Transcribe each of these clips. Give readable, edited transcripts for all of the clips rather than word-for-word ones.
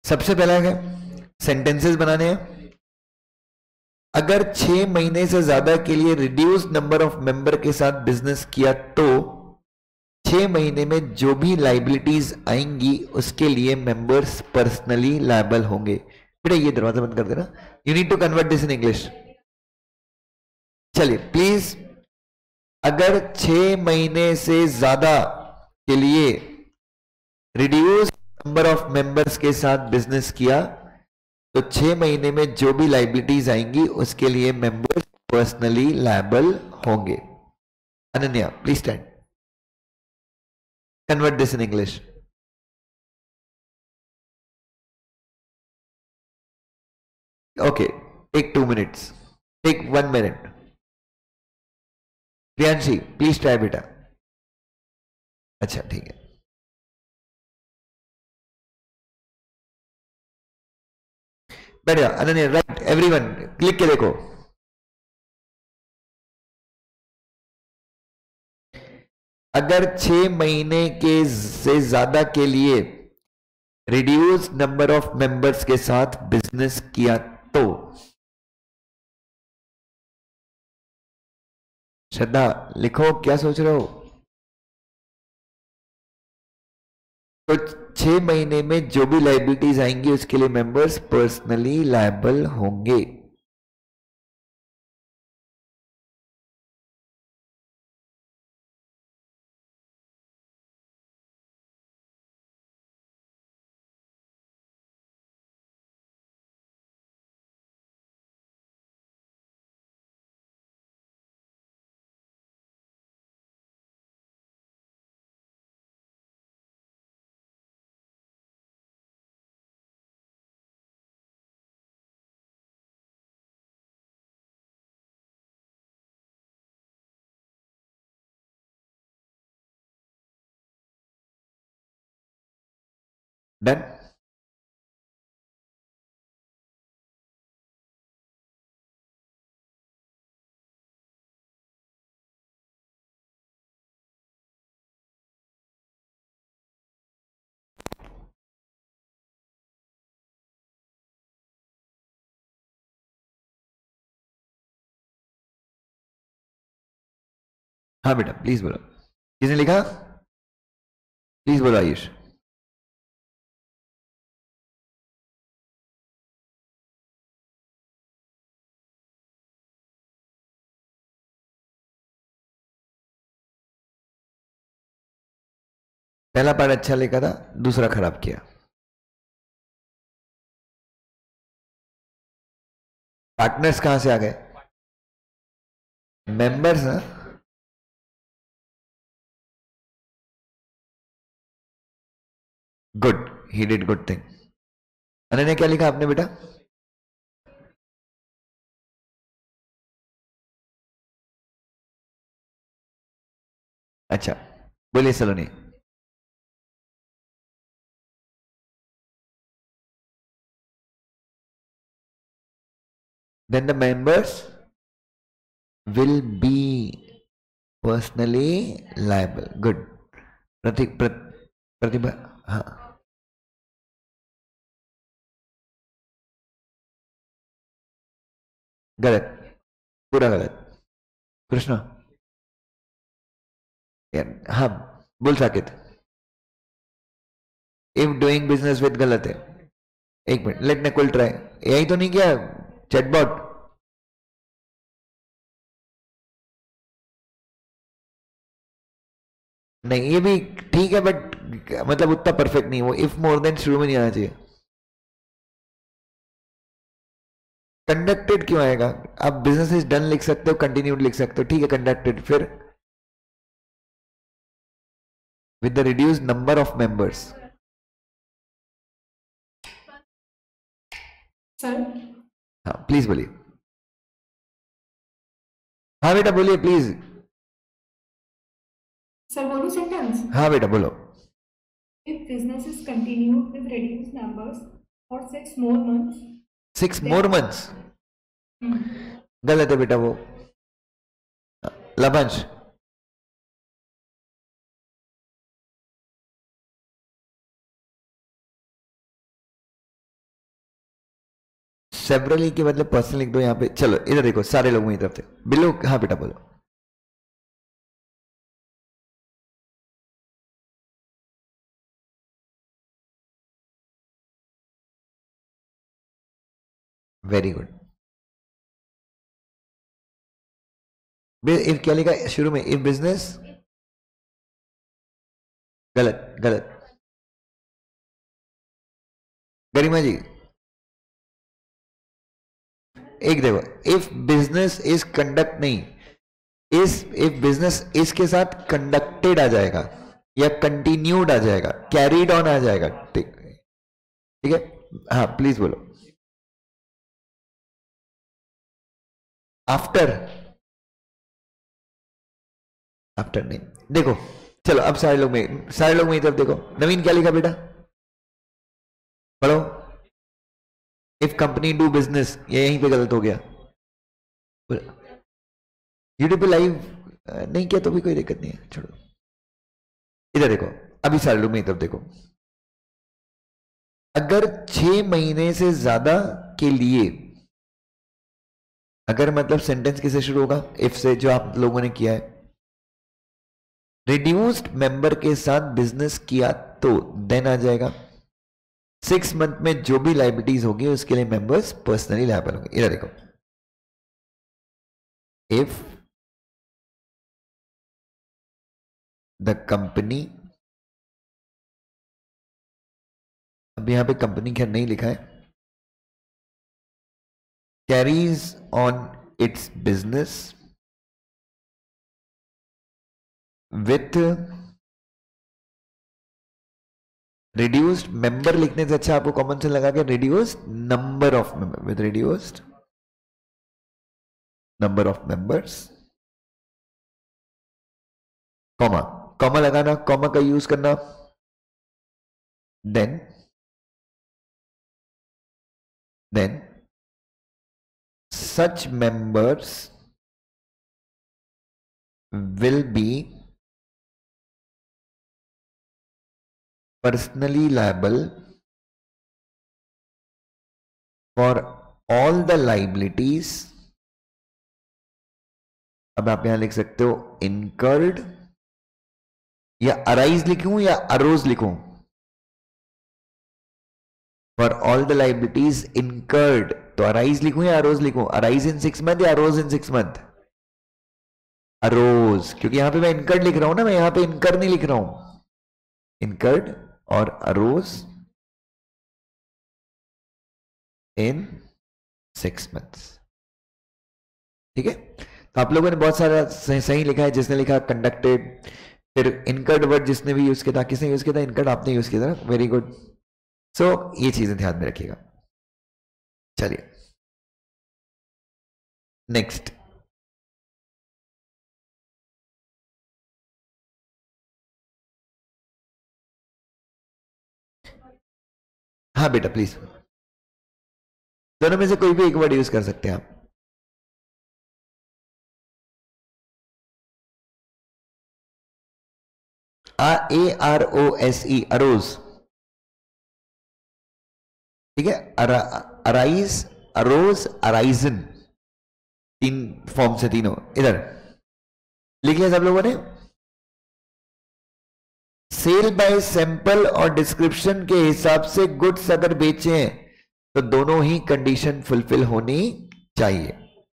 सबसे पहला है सेंटेंसेस बनाने हैं। अगर 6 महीने से ज्यादा के लिए रिड्यूस नंबर ऑफ मेंबर के साथ बिजनेस किया तो 6 महीने में जो भी लाइबिलिटीज आएंगी उसके लिए मेंबर्स पर्सनली लायबल होंगे। बेटा ये दरवाजा बंद कर देना। You need to convert this in English. चलिए प्लीज। अगर 6 महीने से ज्यादा के लिए रिड्यूस नंबर ऑफ मेंबर्स के साथ बिजनेस किया तो 6 महीने में जो भी लाइबिलिटीज आएंगी उसके लिए मेंबर्स पर्सनली लायबल होंगे। Ananya please stand, convert this in English. Okay, take 2 minutes, take 1 minute. Priyanshi please try बेटा। अच्छा ठीक है। बढ़िया अनन्या, राइट। एवरीवन क्लिक के देखो। अगर 6 महीने के से ज्यादा के लिए रिड्यूस नंबर ऑफ मेंबर्स के साथ बिजनेस किया तो, श्रद्धा लिखो क्या सोच रहे हो। तो 6 महीने में जो भी लाइबिलिटीज आएंगी उसके लिए मेंबर्स पर्सनली लायबल होंगे। डन। हाँ बेटा प्लीज बोलो। किसने लिखा? प्लीज बोलो आयुष। पहला पार्ट अच्छा लिखा था, दूसरा खराब किया। पार्टनर्स कहां से आ गए? मेंबर्स ना। Good, he did good thing. Ananya क्या लिखा आपने बेटा? अच्छा बोलिए Saloni. Then the members will be personally liable. Good. Pratik Pratibha. हाँ गलत, पूरा गलत। कृष्णा यार, हाँ बोल Saket. If doing business with गलत है। एक मिनट, लेट निकुल ट्राई। यही तो नहीं किया चैटबॉट? नहीं ये भी ठीक है बट मतलब उतना परफेक्ट नहीं। वो इफ मोर देन शुरू में नहीं आना चाहिए। कंडक्टेड क्यों आएगा? आप बिजनेस इज डन लिख सकते हो, कंटिन्यूड लिख सकते हो, ठीक है। कंडक्टेड फिर with the reduce number of members. Sir हाँ प्लीज बोलिए। हाँ बेटा बोलिए प्लीज। सर बोलो सेंटेंस। हाँ बेटा बोलो। If business is continued with reduced numbers for 6 more months, 6 then more months. Hmm. गलत है बेटा वो। लवंश। सेवरली के बदले पर्सनल लिख दो यहाँ पे। चलो इधर देखो, सारे लोग मेरी तरफ थे। बिल्लू, हाँ बेटा बोलो। Very good. इफ क्या लिखा शुरू में? इफ बिजनेस, गलत गलत। गरिमा जी एक देखो, इफ बिजनेस इज कंडक्ट नहीं, इफ बिजनेस इसके साथ कंडक्टेड आ जाएगा या कंटिन्यूड आ जाएगा, कैरीड ऑन आ जाएगा। ठीक ठीक है, हाँ प्लीज बोलो। आफ्टर, आफ्टर नहीं। देखो चलो अब सारे लोग मेरी तरफ देखो। नवीन क्या लिखा बेटा? पढ़ो। इफ कंपनी डू बिजनेस, ये यहीं पे गलत हो गया। यूट्यूब पे लाइव नहीं किया तो भी कोई दिक्कत नहीं है, छोड़ो। इधर देखो, अभी सारे लोग मेरी तरफ देखो। अगर 6 महीने से ज्यादा के लिए, अगर मतलब सेंटेंस किसे शुरू होगा? इफ से, जो आप लोगों ने किया है। रिड्यूस्ड मेंबर के साथ बिजनेस किया तो देन आ जाएगा। 6 मंथ में जो भी लाइबिलिटीज होगी उसके लिए मेंबर्स पर्सनली लायबल होंगे। इधर देखो, इफ द कंपनी, अब यहां पे कंपनी खैर नहीं लिखा है, carries on it's business with reduced member, लिखने से अच्छा आपको कॉमन सेंस लगा के reduced number of member, with reduced number of members, comma, comma लगाना, कॉमा का यूज करना, then such members will be personally liable for all the liabilities। अब आप यहां लिख सकते हो incurred, या arise लिखूं या arose लिखूं? For all the liabilities incurred, तो arise लिखूं या arose लिखूं? arise in 6 month या arose in 6 month? arose, क्योंकि यहां पे मैं incurred लिख रहा हूं ना, मैं यहां पे incur नहीं लिख रहा हूं। incurred और arose in 6 months। ठीक है, तो आप लोगों ने बहुत सारा सही लिखा है। जिसने लिखा कंडक्टेड, फिर incurred वर्ड जिसने भी यूज किया था, किसने यूज किया था? incurred आपने यूज किया था, वेरी गुड। सो ये चीजें ध्यान में रखिएगा। चलिए नेक्स्ट, हाँ बेटा प्लीज, दोनों में से कोई भी एक वर्ड यूज कर सकते हैं आप। AROSE, arose. ठीक है, अराइज, अरोज, अराइजन, 3 फॉर्म से तीनों। इधर लिख लिया सब लोगों ने? सेल बाय सैंपल और डिस्क्रिप्शन के हिसाब से गुड्स अगर बेचे हैं तो दोनों ही कंडीशन फुलफिल होनी चाहिए।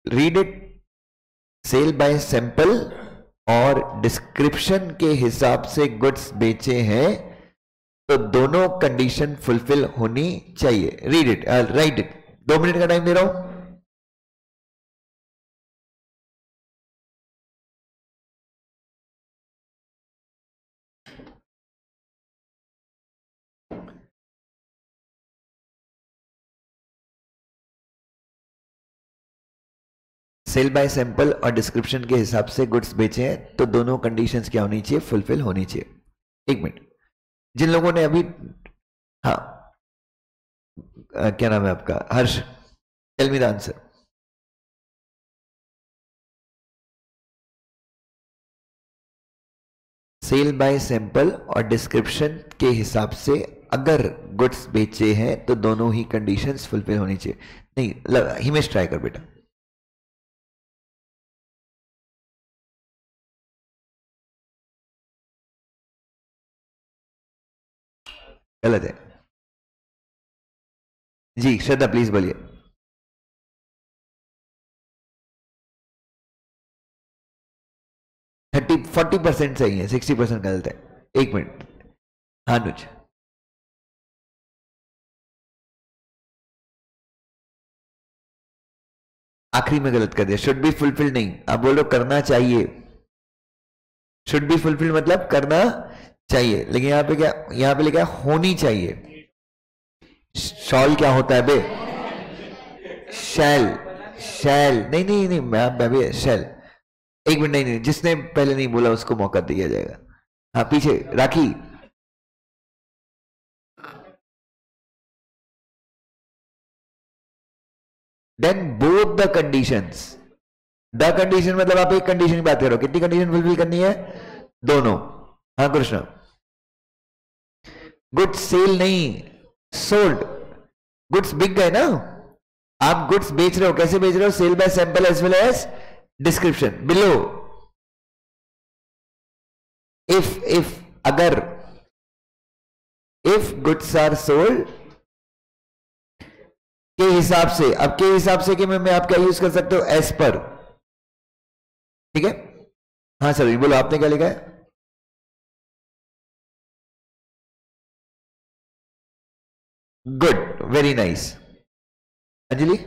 Read it, sale by sample और डिस्क्रिप्शन के हिसाब से गुड्स बेचे हैं तो दोनों कंडीशन फुलफिल होनी चाहिए। Read it, right it. 2 minute का टाइम दे रहा हूं। सेल बाय सैंपल और डिस्क्रिप्शन के हिसाब से गुड्स बेचे हैं तो दोनों कंडीशंस क्या होनी चाहिए? फुलफिल होनी चाहिए। 1 मिनट, जिन लोगों ने अभी, हाँ क्या नाम है आपका? Harsh, tell me the answer. Sale by sample और डिस्क्रिप्शन के हिसाब से अगर गुड्स बेचे हैं तो दोनों ही कंडीशंस फुलफिल होनी चाहिए। नहीं, हिमेश ट्राई कर बेटा। गलत है जी। श्रद्धा प्लीज बोलिए। 40% सही है, 60% गलत है। एक मिनट। हाँ अनुज। आखिरी में गलत कर दिया। शुड बी फुलफिल नहीं, आप बोल रहे हो करना चाहिए। शुड बी फुलफिल मतलब करना चाहिए, लेकिन यहां पे क्या, यहां पे लिखा है होनी चाहिए। शॉल क्या होता है बे? शैल। शैल नहीं नहीं नहीं, मैं भी शैल। एक मिनट, नहीं नहीं, जिसने पहले नहीं बोला उसको मौका दिया जाएगा। हाँ पीछे Rakhi. Then both the conditions. The condition मतलब आप एक कंडीशन की बात करो, कितनी कंडीशन फुलफिल करनी है? दोनों। हाँ कृष्ण। गुड्स सेल नहीं, सोल्ड। गुड्स बिक गए ना, आप गुड्स बेच रहे हो, कैसे बेच रहे हो? Sale by sample as well as description below. If अगर, इफ गुड्स आर सोल्ड के हिसाब से, अब के हिसाब से कि मैं आप क्या यूज कर सकते हो? As per. ठीक है। हाँ सर बोलो, आपने क्या लिखा है? Good, very nice. Anjali.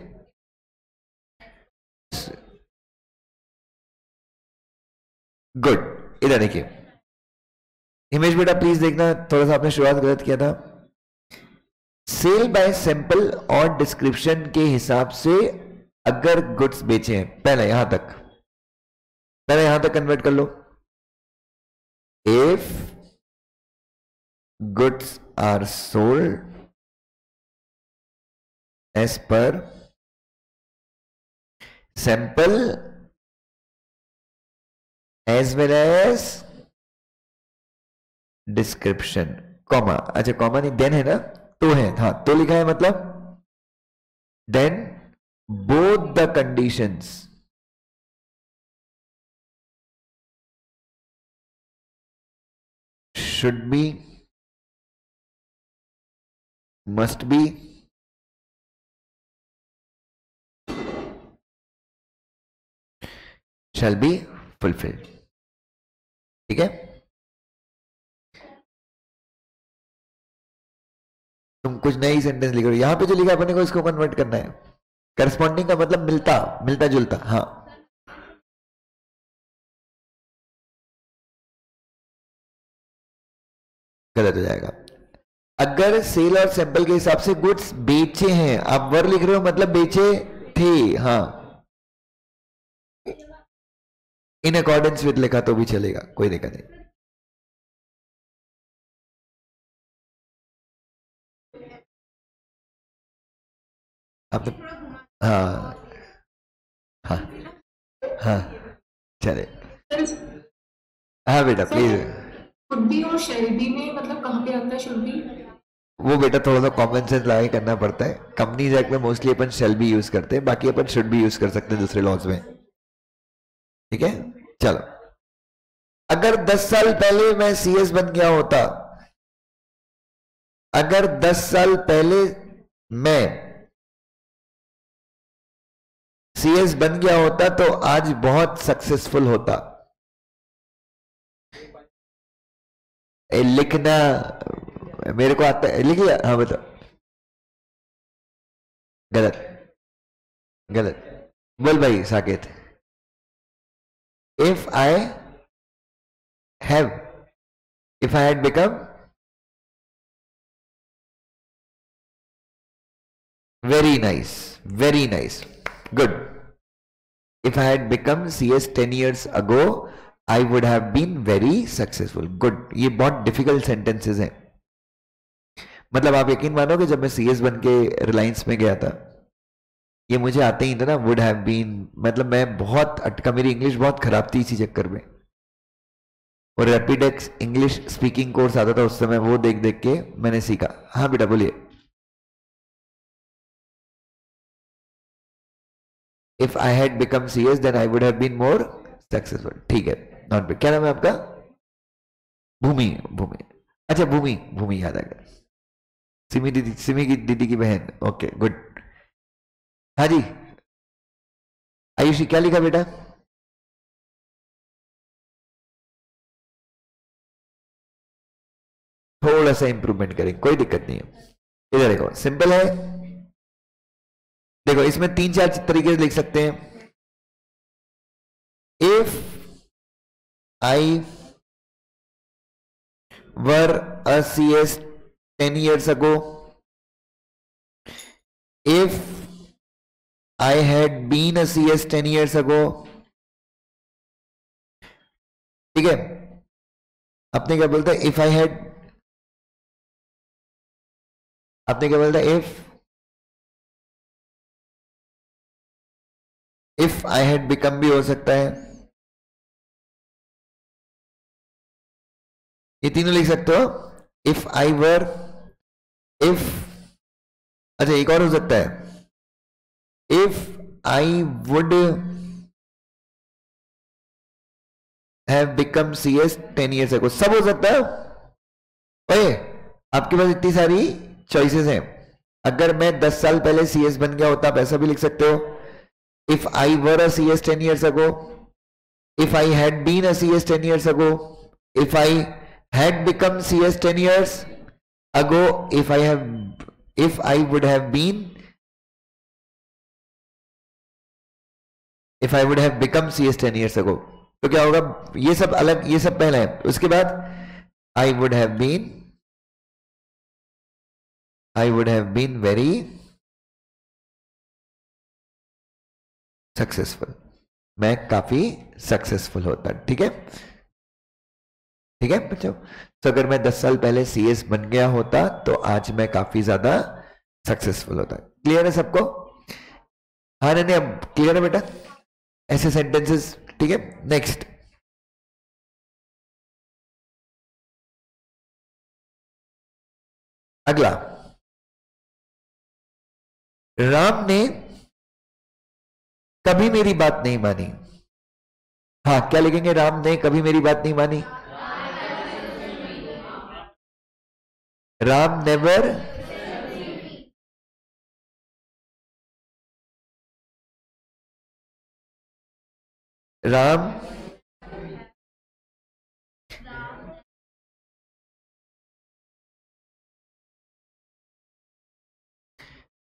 Good. इधर देखिए हिमेश बेटा, प्लीज देखना, थोड़ा सा आपने शुरुआत गलत किया था। सेल बाय सैंपल और डिस्क्रिप्शन के हिसाब से अगर गुड्स बेचे हैं, पहले यहां तक, पहले यहां तक कन्वर्ट कर लो। If goods are sold as per sample as well as description, comma, अच्छा कॉमा नहीं, देन है ना, तो है, हाँ तो लिखा है, मतलब then both the conditions should be, must be, shall be fulfilled। ठीक है। तुम कुछ नई सेंटेंस लिखो, यहां पे जो लिखा अपने को इसको कन्वर्ट करना है। करस्पॉन्डिंग का मतलब मिलता, मिलता जुलता। हाँ गलत हो जाएगा। अगर सेल और सैंपल के हिसाब से गुड्स बेचे हैं, आप वर लिख रहे हो मतलब बेचे थे। हाँ इन अकॉर्डेंस विद लिखा तो भी चलेगा, कोई दिक्कत नहीं। आप हाँ हाँ हाँ चले। हाँ बेटा प्लीज। शुड बी और शैल बी में मतलब कहाँ पे आता है शुड बी? वो बेटा थोड़ा सा कॉमन सेंस लगा के करना पड़ता है। कंपनीज एक्ट में mostly upon shall be use करते हैं, बाकी अपन शुड भी यूज कर सकते हैं दूसरे लॉज में। ठीक है चलो। अगर 10 साल पहले मैं सीएस बन गया होता, अगर 10 साल पहले मैं सीएस बन गया होता तो आज बहुत सक्सेसफुल होता। लिखना मेरे को आता है, लिख लिया? हाँ बताओ। गलत, गलत। बोल भाई Saket. If I have, if I had become, very nice, very nice, good. If I had become CS 10 years ago I would have been very successful. Good. ये बहुत डिफिकल्ट सेंटेंसेस हैं। मतलब आप यकीन मानोगे जब मैं सीएस बन के रिलायंस में गया था, ये मुझे आते ही था ना, वुड हैव बीन, मतलब मैं बहुत अटका, मेरी इंग्लिश बहुत खराब थी इसी चक्कर में। और रैपिडेक्स इंग्लिश स्पीकिंग कोर्स आता था उस समय, वो देख देख के मैंने सीखा। हाँ बेटा बोलिए। If I had become CS then I would have been more successful. ठीक है, नॉट बैड। क्या नाम है आपका? भूमि। भूमि, अच्छा भूमि, भूमि याद आ गया। सिमी दीदी, सिमी की दीदी की बहन। Okay good. हाँ जी आयुषी, क्या लिखा बेटा? थोड़ा सा इंप्रूवमेंट करें, कोई दिक्कत नहीं है। इधर देखो, सिंपल है। देखो इसमें 3-4 तरीके से लिख सकते हैं। If I were a CS 10 years ago, if I had been a CS 10 years ago, ठीक है। आपने क्या बोलता है? इफ आई हैड, आपने क्या बोलता है? इफ आई हैड बिकम भी हो सकता है, ये तीनों लिख सकते हो। इफ आई वर, इफ, अच्छा एक और हो सकता है, if I would have become CS 10 years ago, सब हो सकता है। ओए आपके पास इतनी सारी चॉइसेस हैं। अगर मैं 10 साल पहले CS बन गया होता, आप ऐसा भी लिख सकते हो। If I were a CS 10 years ago, if I had been a CS 10 years ago, if I had become CS 10 years ago, if I would have been, if I would have become CS 10 years ago, तो क्या होगा? ये सब अलग, ये सब पहला है। उसके बाद I would have been very successful, मैं काफी सक्सेसफुल होता। ठीक है, ठीक है बच्चों। तो अगर मैं 10 साल पहले CS बन गया होता तो आज मैं काफी ज्यादा सक्सेसफुल होता। क्लियर है सबको? हाँ नहीं अब क्लियर है बेटा, ऐसे सेंटेंसेस। ठीक है, नेक्स्ट। अगला, राम ने कभी मेरी बात नहीं मानी। हाँ क्या लिखेंगे? राम ने कभी मेरी बात नहीं मानी। राम नेवर, राम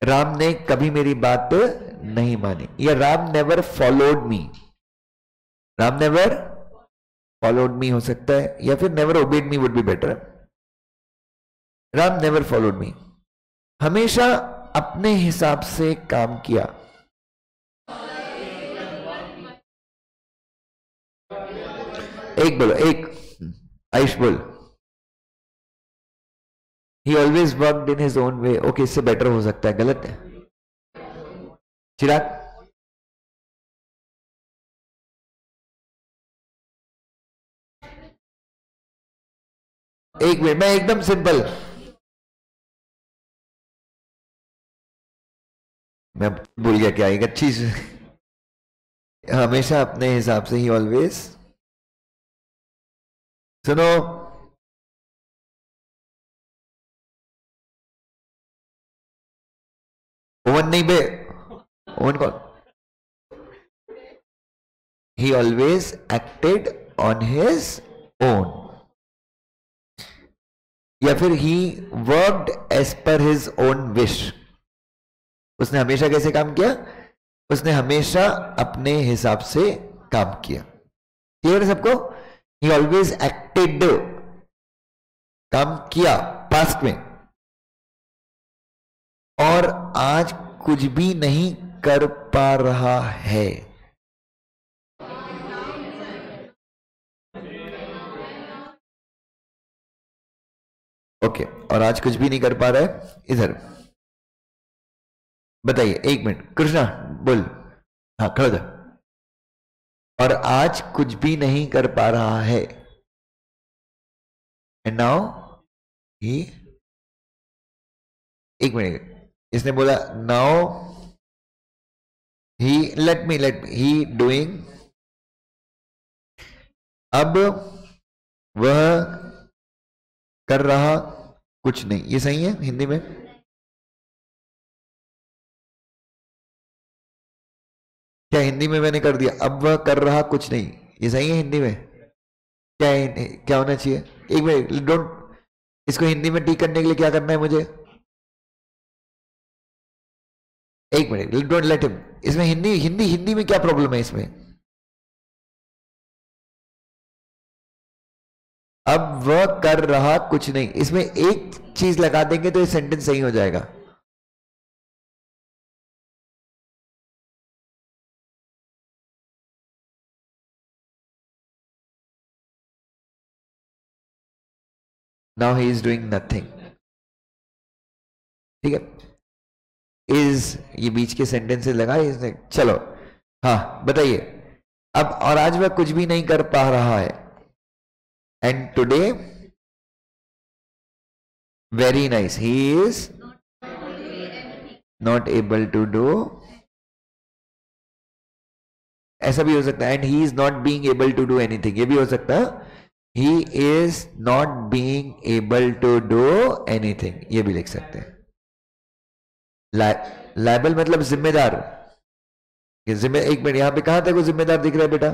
राम ने कभी मेरी बात नहीं मानी, या Ram never followed me. Ram never followed me हो सकता है, या फिर never obeyed me would be better. Ram never followed me, हमेशा अपने हिसाब से काम किया। एक बोलो, एक आयुष बोल। ही always worked in his own way. Okay, इससे बेटर हो सकता है, गलत है। चिराग, एक मिनट, मैं एकदम सिंपल, मैं भूल गया क्या, एक अच्छी हमेशा अपने हिसाब से, ही ऑलवेज, सुनो, ओवन नहीं बे, ओवन कौन? He always acted on his own, या फिर he worked as per his own wish. उसने हमेशा कैसे काम किया? उसने हमेशा अपने हिसाब से काम किया। क्लियर है सबको? ही ऑलवेज एक्टेड, काम किया पास्ट में, और आज कुछ भी नहीं कर पा रहा है। ओके, और आज कुछ भी नहीं कर पा रहा है। इधर बताइए, एक मिनट, कृष्णा बोल। हाँ खड़ा था। और आज कुछ भी नहीं कर पा रहा है, एंड नाउ ही, एक मिनट, इसने बोला now let me he doing, अब वह कर रहा कुछ नहीं, ये सही है हिंदी में? क्या हिंदी में मैंने कर दिया अब वह कर रहा कुछ नहीं, ये सही है हिंदी में? क्या है, क्या होना चाहिए? एक मिनट, डोंट, इसको हिंदी में ठीक करने के लिए क्या करना है मुझे? एक मिनट, डोंट लेट हिम, इसमें हिंदी हिंदी हिंदी में क्या प्रॉब्लम है इसमें? अब वह कर रहा कुछ नहीं, इसमें एक चीज लगा देंगे तो ये सेंटेंस सही हो जाएगा। Now he is doing nothing, ठीक है? इज, ये बीच के सेंटेंसेस लगा इसने, चलो हाँ बताइए। अब और आज वह कुछ भी नहीं कर पा रहा है, and today very nice, he is not able to do, ऐसा भी हो सकता है, and he is not being able to do anything, ये भी हो सकता है, he is not being able to do anything, ये भी लिख सकते हैं। लायबल मतलब जिम्मेदार, एक मिनट, यहां पे कहां तक वो जिम्मेदार दिख रहा है बेटा?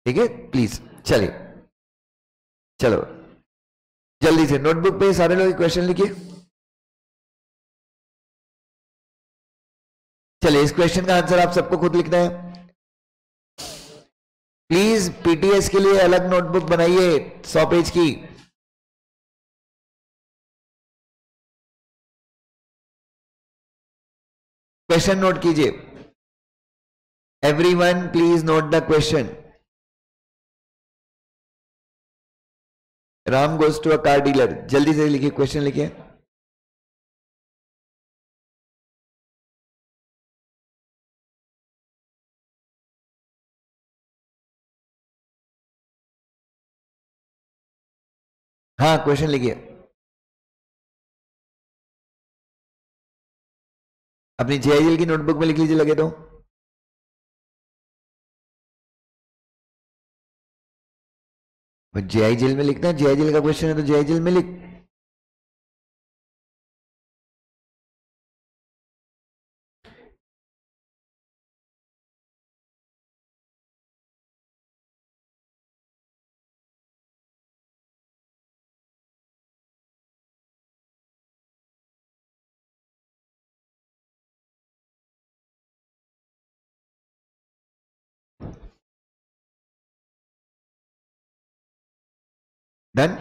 ठीक है प्लीज, चलिए चलो जल्दी से नोटबुक पे सारे लोग क्वेश्चन लिखिए। चलिए इस क्वेश्चन का आंसर आप सबको खुद लिखना है। प्लीज पीटीएस के लिए अलग नोटबुक बनाइए 100 पेज की। क्वेश्चन नोट कीजिए, everyone please note the question. Ram goes to a car dealer, जल्दी से लिखिए, क्वेश्चन लिखिए। हाँ क्वेश्चन लिखिए, अपनी जेआईएल की नोटबुक में लिख लीजिए लगे तो। जेआईएल में लिखना है, जेआईएल का क्वेश्चन है तो जेआईएल में लिख। डन,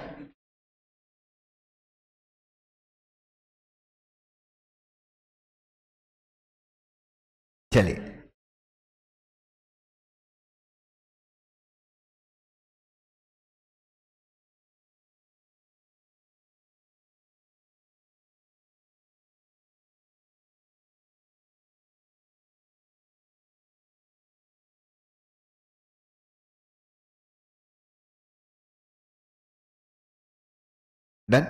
चलिए डन,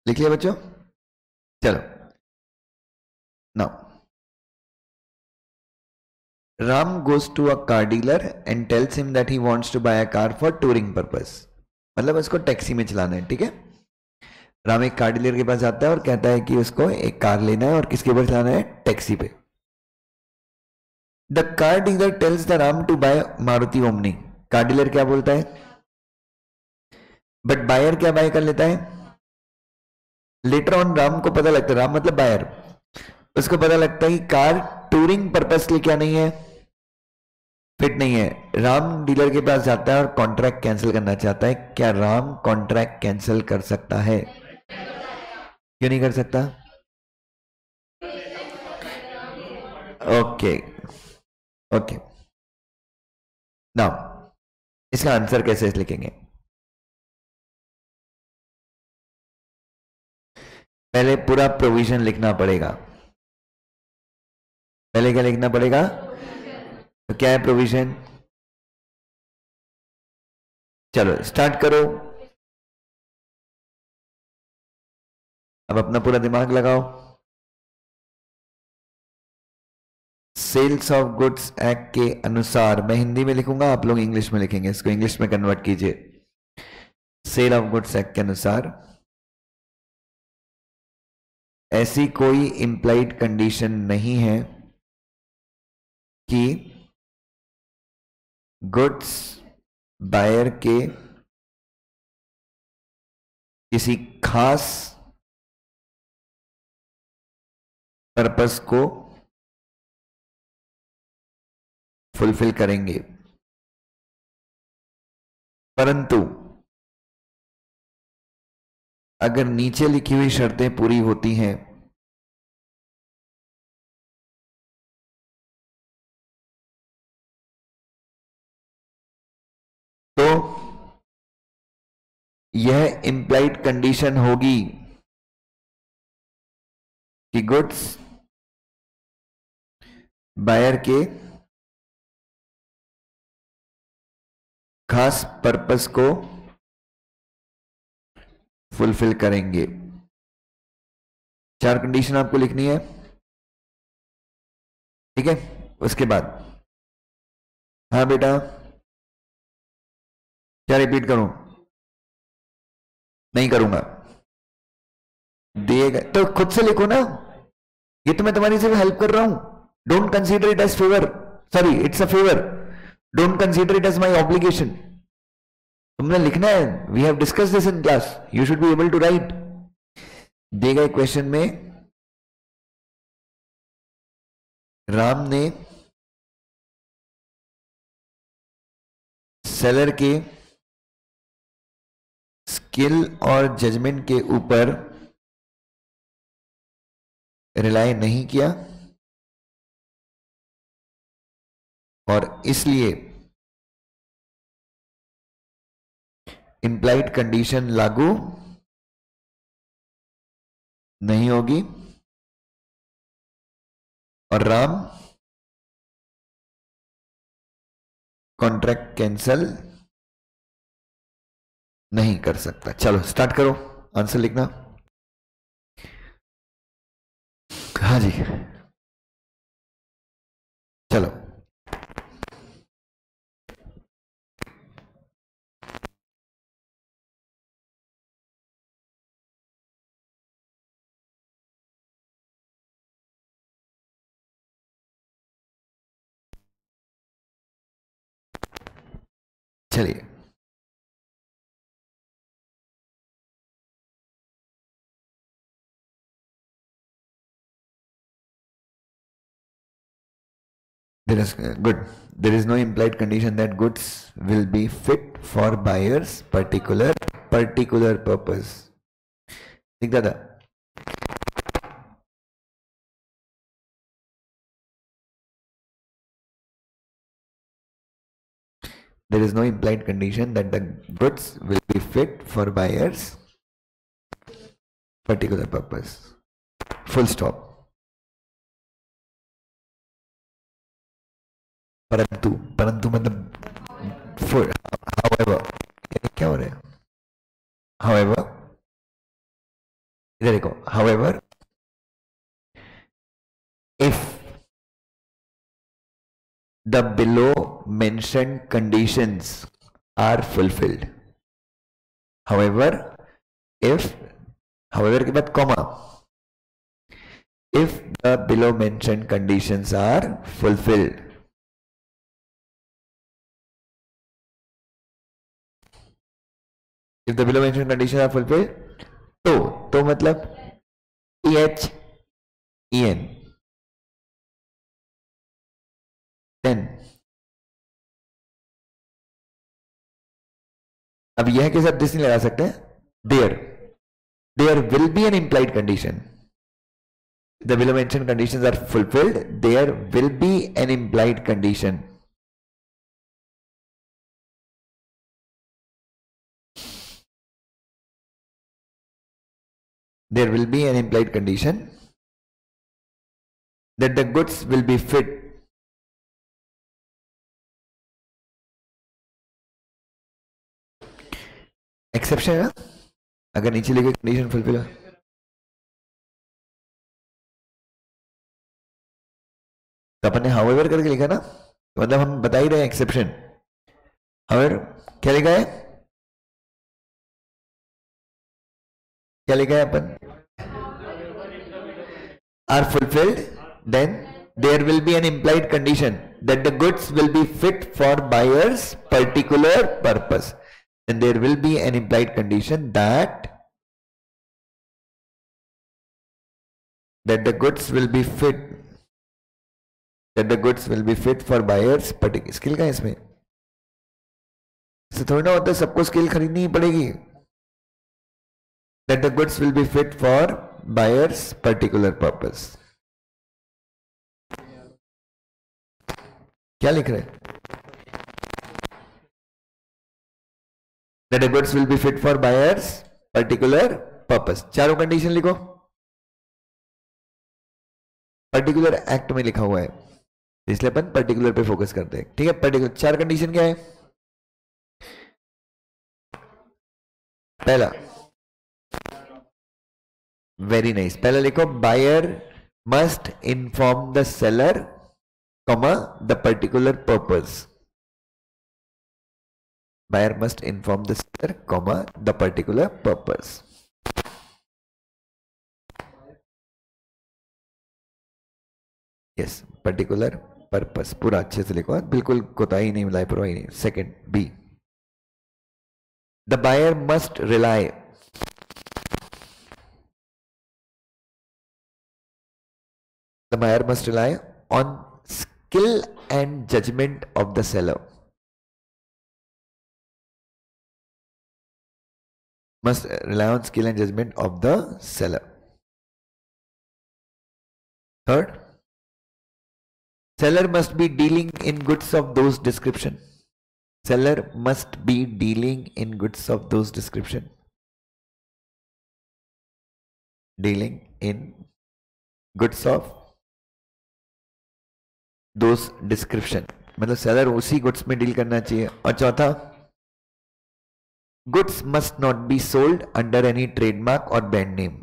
लिख लिया बच्चों, चलो now Ram goes to a car dealer and tells him that he wants to buy a car for touring purpose, मतलब उसको टैक्सी में चलाना है, ठीक है? राम एक कार डीलर के पास जाता है और कहता है कि उसको एक कार लेना है और किसके ऊपर चलाना है? टैक्सी पे। The car dealer tells the Ram to buy Maruti Omni, car dealer क्या बोलता है? बट बायर क्या बाय कर लेता है? लेटर ऑन राम को पता लगता है, राम मतलब बायर, उसको पता लगता है कि कार टूरिंग पर्पस के लिए क्या नहीं है, फिट नहीं है। राम डीलर के पास जाता है और कॉन्ट्रैक्ट कैंसिल करना चाहता है। क्या राम कॉन्ट्रैक्ट कैंसिल कर सकता है? क्यों नहीं कर सकता? ओके ओके, नाउ इसका आंसर कैसे लिखेंगे? पहले पूरा प्रोविजन लिखना पड़ेगा। पहले क्या लिखना पड़ेगा? तो क्या है प्रोविजन? चलो स्टार्ट करो, अब अपना पूरा दिमाग लगाओ। सेल्स ऑफ गुड्स एक्ट के अनुसार, मैं हिंदी में लिखूंगा, आप लोग इंग्लिश में लिखेंगे, इसको इंग्लिश में कन्वर्ट कीजिए। सेल ऑफ गुड्स एक्ट के अनुसार ऐसी कोई इंप्लाइड कंडीशन नहीं है कि गुड्स बायर के किसी खास पर्पस को फुलफिल करेंगे, परंतु अगर नीचे लिखी हुई शर्तें पूरी होती हैं तो यह इंप्लाइड कंडीशन होगी कि गुड्स बायर के खास पर्पस को फुलफिल करेंगे। 4 कंडीशन आपको लिखनी है, ठीक है? उसके बाद हाँ बेटा, क्या रिपीट करूं? नहीं करूंगा, दिए गए तो खुद से लिखो ना, ये तो मैं तुम्हारी सिर्फ हेल्प कर रहा हूं। Don't consider it as favour, sorry it's a favour, don't consider it as my obligation. तुमने लिखना है, we have discuss this in class, you should be able to write. दिए गए क्वेश्चन में राम ने सेलर के स्किल और जजमेंट के ऊपर रिलाय नहीं किया और इसलिए इंप्लाइड कंडीशन लागू नहीं होगी और राम कॉन्ट्रैक्ट कैंसल नहीं कर सकता। चलो स्टार्ट करो, आंसर लिखना। हाँ जी चलो, चलिए there is good, there is no implied condition that goods will be fit for buyers particular purpose। ठीक दादा? there is no implied condition that the goods will be fit for buyers particular purpose, full stop। परंतु परंतु मतलब however, क्या हो रहा है? however, इधर देखो, however if the below mentioned conditions are fulfilled, however if, however के बाद comma, if the below mentioned conditions are fulfilled, if the below mentioned conditions are fulfilled, तो मतलब EHEN 10। अब यह के साथ दिस नहीं लगा सकते, there will be an implied condition, the below mentioned conditions are fulfilled, there will be an implied condition. There will be an implied condition that the goods will be fit. Exception है ना, अगर नीचे लिखे condition fulfil है तो अपन ने however करके लिखा ना, मतलब हम बता ही रहे हैं एक्सेप्शन। हाउएवर क्या लिखा है, क्या लिखा है अपन, are fulfilled then there will be an implied condition that the goods will be fit for buyers particular purpose, and there will be an implied condition that the goods will be fit, that the goods will be fit for buyers particular। Skill का है इसमें, इससे थोड़ी ना होता है सबको skill खरीदनी ही पड़ेगी। that the goods will be fit for buyers particular purpose। क्या लिख रहे हैं, that the goods will be fit for buyers particular purpose। चारों कंडीशन लिखो, पर्टिकुलर एक्ट में लिखा हुआ है इसलिए अपन पर्टिकुलर पे फोकस करते हैं, ठीक है। पर्टिकुलर चार कंडीशन क्या है, पहला, वेरी नाइस, पहला लिखो buyer must inform the seller comma the particular purpose, buyer must inform the seller comma the particular purpose। yes, particular purpose पूरा अच्छे से लिखो, बिल्कुल कोताही नहीं, लापरवाही नहीं। Second B, the buyer must rely, the buyer must rely on skill and judgment of the seller, must rely on skill and judgment of the seller। Third, seller must be dealing in goods of those description, seller must be dealing in goods of those description, dealing in goods of those description, मतलब seller उसी goods में deal करना चाहिए। और चौथा, goods must not be sold under any trademark or brand name,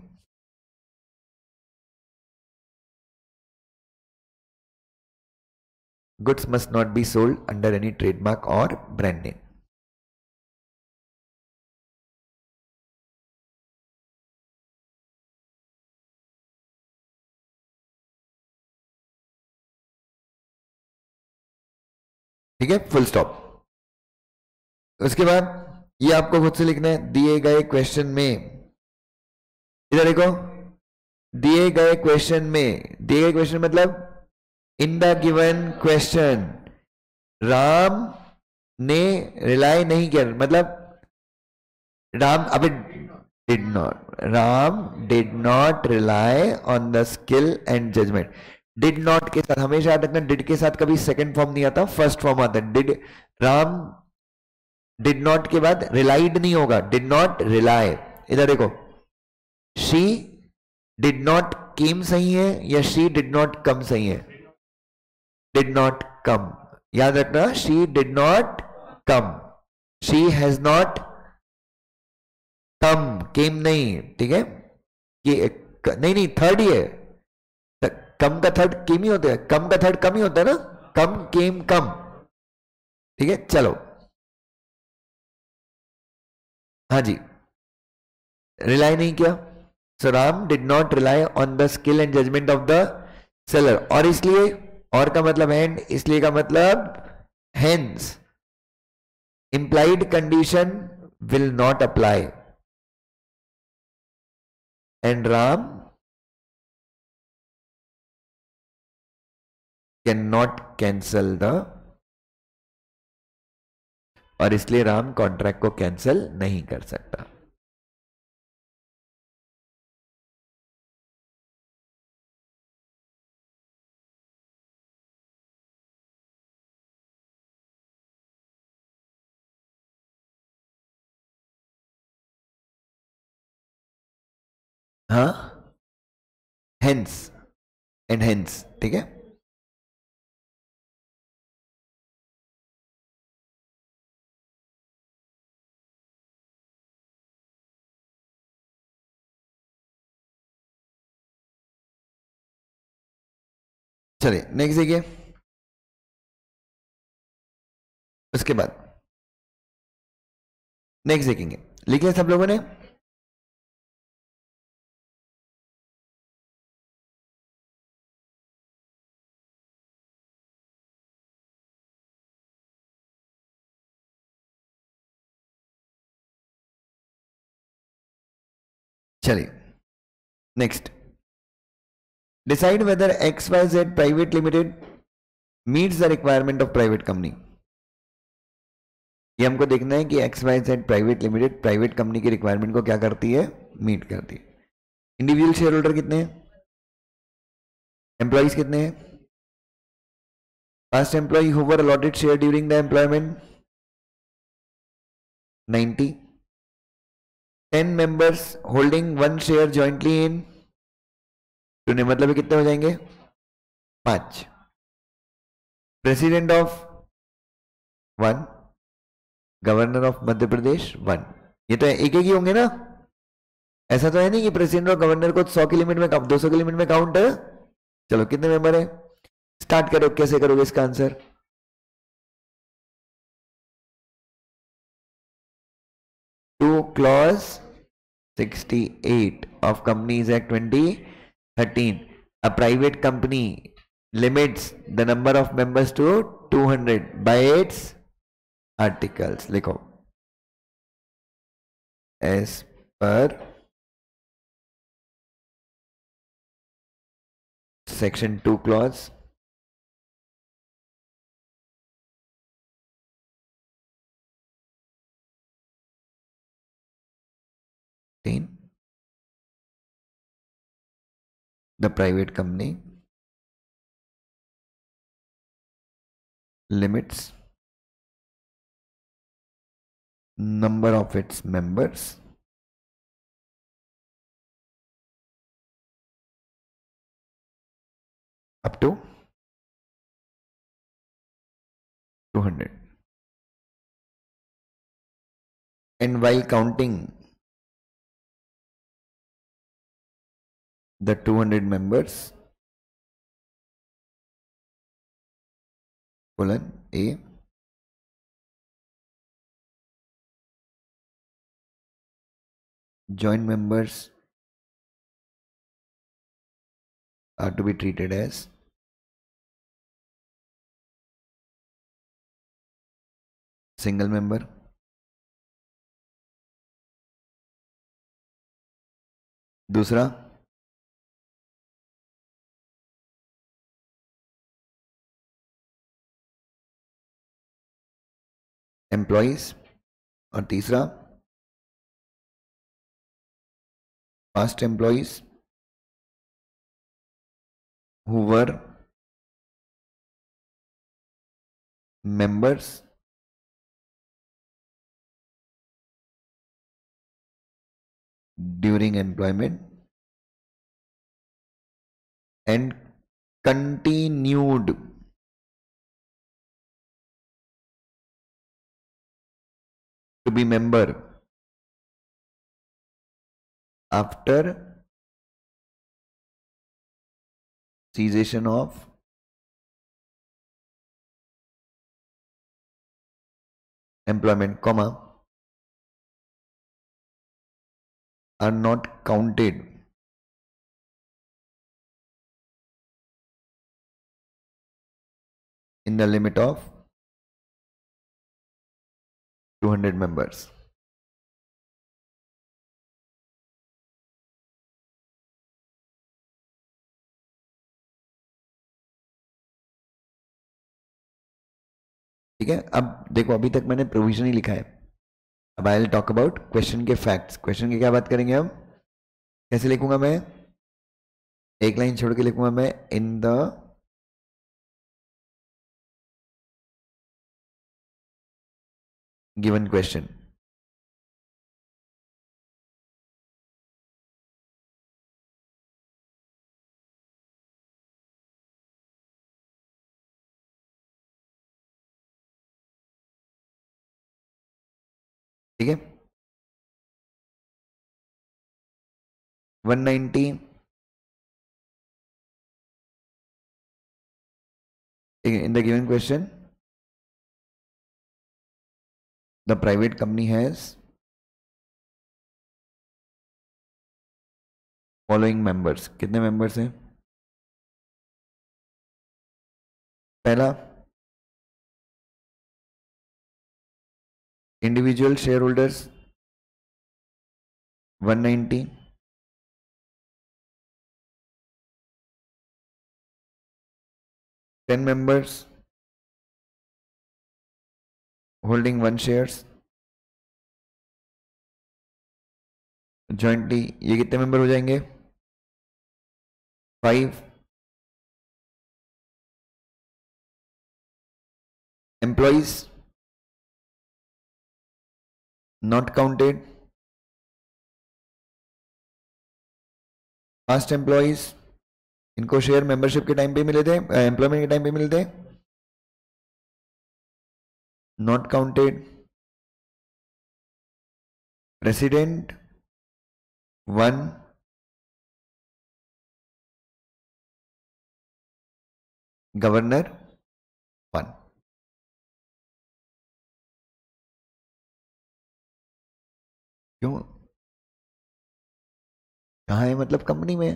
goods must not be sold under any trademark or brand name। ठीक है, full stop. उसके बाद ये आपको खुद से लिखना है, दिए गए क्वेश्चन में, इधर देखो, दिए गए क्वेश्चन में, दिए गए क्वेश्चन मतलब in the given question Ram ने रिलाई नहीं किया, मतलब राम अभी did not, Ram did not rely on the skill and judgement. Did not के साथ हमेशा याद रखना, डिड के साथ कभी सेकंड फॉर्म नहीं आता, फर्स्ट फॉर्म आता है। डिड, राम डिड नॉट के बाद रिलाइड नहीं होगा, डिड नॉट रिलाई। इधर देखो, शी डिड नॉट केम सही है या शी डिड नॉट कम सही है, डिड नॉट कम, याद रखना, she did not come, she has not come, came नहीं, ठीक है, ये नहीं नहीं थर्ड ही है, कम का थर्ड केम ही होता है, कम का थर्ड कम ही होता है ना, कम केम कम, ठीक है। चलो हाँ जी, रिलाई नहीं किया, so Ram did not rely on the skill and judgement of the seller, और इसलिए, और का मतलब एंड, इसलिए का मतलब hence, implied condition will not apply and Ram can not cancel the, और इसलिए राम कॉन्ट्रैक्ट को कैंसिल नहीं कर सकता. हाँ, हेंस एंड हेंस, ठीक है. चलिए नेक्स्ट देखिए. उसके बाद नेक्स्ट देखेंगे. लिख लिया सब लोगों ने? चलिए next. Decide whether XYZ private limited meets the requirement of private company. ये हमको देखना है कि XYZ private limited private company की रिक्वायरमेंट को क्या करती है, मीट करती है. इंडिविजुअल शेयर होल्डर कितने हैं, एम्प्लॉइज कितने हैं, past employee who were allotted share during the employment 90, 10 members holding one share jointly in टूने, मतलब कितने हो जाएंगे, 5. President of 1, governor of Madhya Pradesh 1. ये तो एक एक ही होंगे ना. ऐसा तो है नहीं कि प्रेसिडेंट और गवर्नर को 100 की लिमिट में 200 की लिमिट में काउंट है. चलो कितने मेंबर है, स्टार्ट करो. कैसे करोगे इसका answer? Two clause 68 of Companies Act 2013. A private company limits the number of members to 200 by its articles. लिखो, as per section 2 clause the private company limits number of its members up to 200, and while counting the 200 members colon A, joint members are to be treated as single member. दूसरा, employees, और तीसरा past employees who were members during employment and continued to be member after cessation of employment, comma, are not counted in the limit of 200 members. ठीक है, अब देखो अभी तक मैंने प्रोविजन ही लिखा है, अब I will talk about question के फैक्ट्स। क्वेश्चन की क्या बात करेंगे हम, कैसे लिखूंगा मैं, एक लाइन छोड़ के लिखूंगा मैं, इन द गिवन क्वेश्चन। ठीक है, 190 in the given question the private company has following members। कितने मेंबर्स हैं, पहला individual share holders 190, ten members holding 1 shares jointly, ये कितने मेंबर हो जाएंगे, 5 employees not counted, fast employees, इनको शेयर मेंबरशिप के टाइम पे मिले थे, एम्प्लॉयमेंट के टाइम पे मिले थे, नॉट काउंटेड, प्रेसिडेंट 1, गवर्नर 1। क्यों, कहाँ है, मतलब कंपनी में,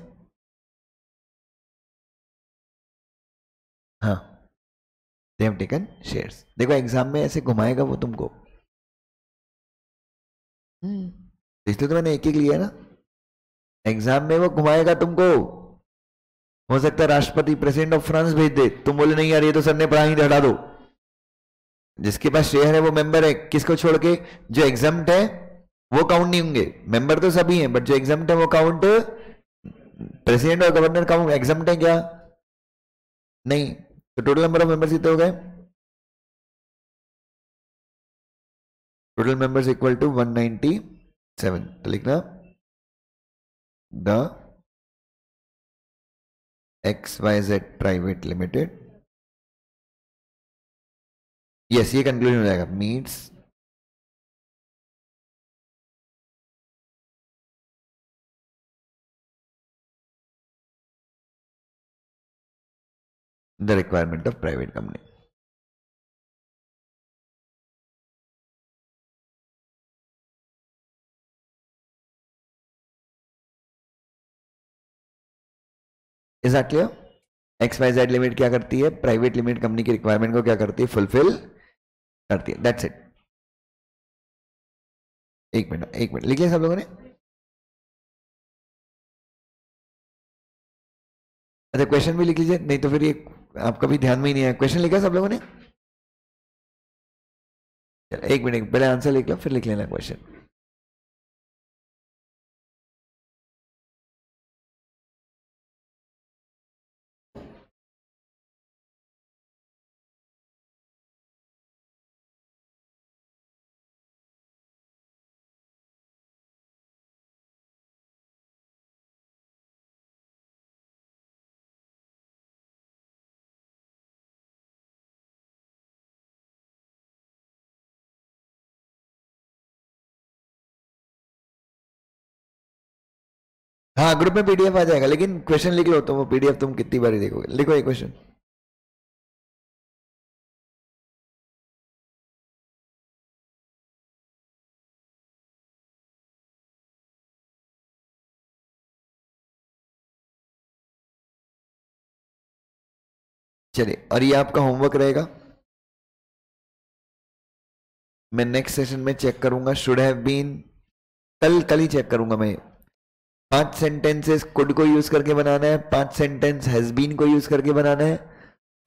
हाँ दे हैव टेकन शेयर्स। देखो एग्जाम में ऐसे घुमाएगा वो तुमको, इसलिए तो मैंने एक एक लिया ना, एग्जाम में वो घुमाएगा तुमको, हो सकता है राष्ट्रपति प्रेसिडेंट ऑफ फ्रांस भेज दे, तुम बोले नहीं यार ये तो सर ने पढ़ा ही, हटा दो। जिसके पास शेयर है वो मेंबर है, किसको छोड़ के, जो एग्जाम्प्ट है वो काउंट नहीं होंगे, मेंबर तो सभी हैं बट जो एग्जाम्प्ट है वो काउंट, प्रेसिडेंट और गवर्नर काउंट, एग्जाम्प्ट है क्या नहीं, तो टोटल नंबर ऑफ मेंबर्स कितने हो गए, टोटल मेंबर्स इक्वल टू 197। तो लिखना the XYZ private limited, yes ये कंक्लूजन हो जाएगा, meets the requirement of private company. Is that clear, XYZ limit क्या करती है, प्राइवेट लिमिट कंपनी की रिक्वायरमेंट को क्या करती है, फुलफिल करती है, दैट्स इट। एक मिनट लिख लिया सब लोगों ने, अच्छा क्वेश्चन भी लिख लीजिए, नहीं तो फिर ये आपका भी ध्यान में ही नहीं है, क्वेश्चन लिखा सब लोगों ने, एक मिनट पहले आंसर लिख लो फिर लिख लेना क्वेश्चन। हाँ ग्रुप में पीडीएफ आ जाएगा, लेकिन क्वेश्चन लिख लो, तो वो पीडीएफ तुम कितनी बार देखोगे, लिखो एक क्वेश्चन। चलिए, और ये आपका होमवर्क रहेगा, मैं नेक्स्ट सेशन में चेक करूंगा, शुड हैव बीन, कल ही चेक करूंगा मैं। 5 सेंटेंसेस कुड को यूज करके बनाना है, 5 सेंटेंस हैज बीन को यूज करके बनाना है,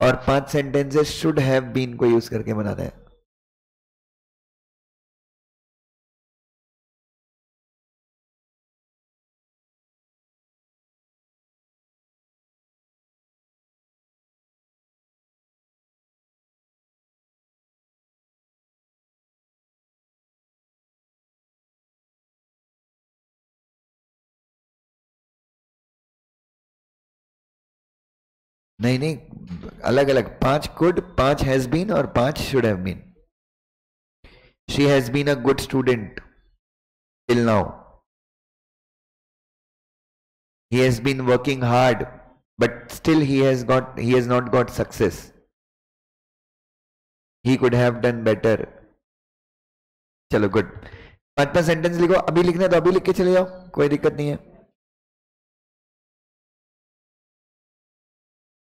और 5 सेंटेंसेस शुड हैव बीन को यूज करके बनाना है। नहीं नहीं, अलग अलग, 5 कुड, 5 हैज बीन और 5 should have been. She has been a good student till now. He has been working hard, but still he has not got success. He could have done better. चलो good, 5 sentence लिखो। अभी लिखना है तो अभी लिख के चले जाओ, कोई दिक्कत नहीं है।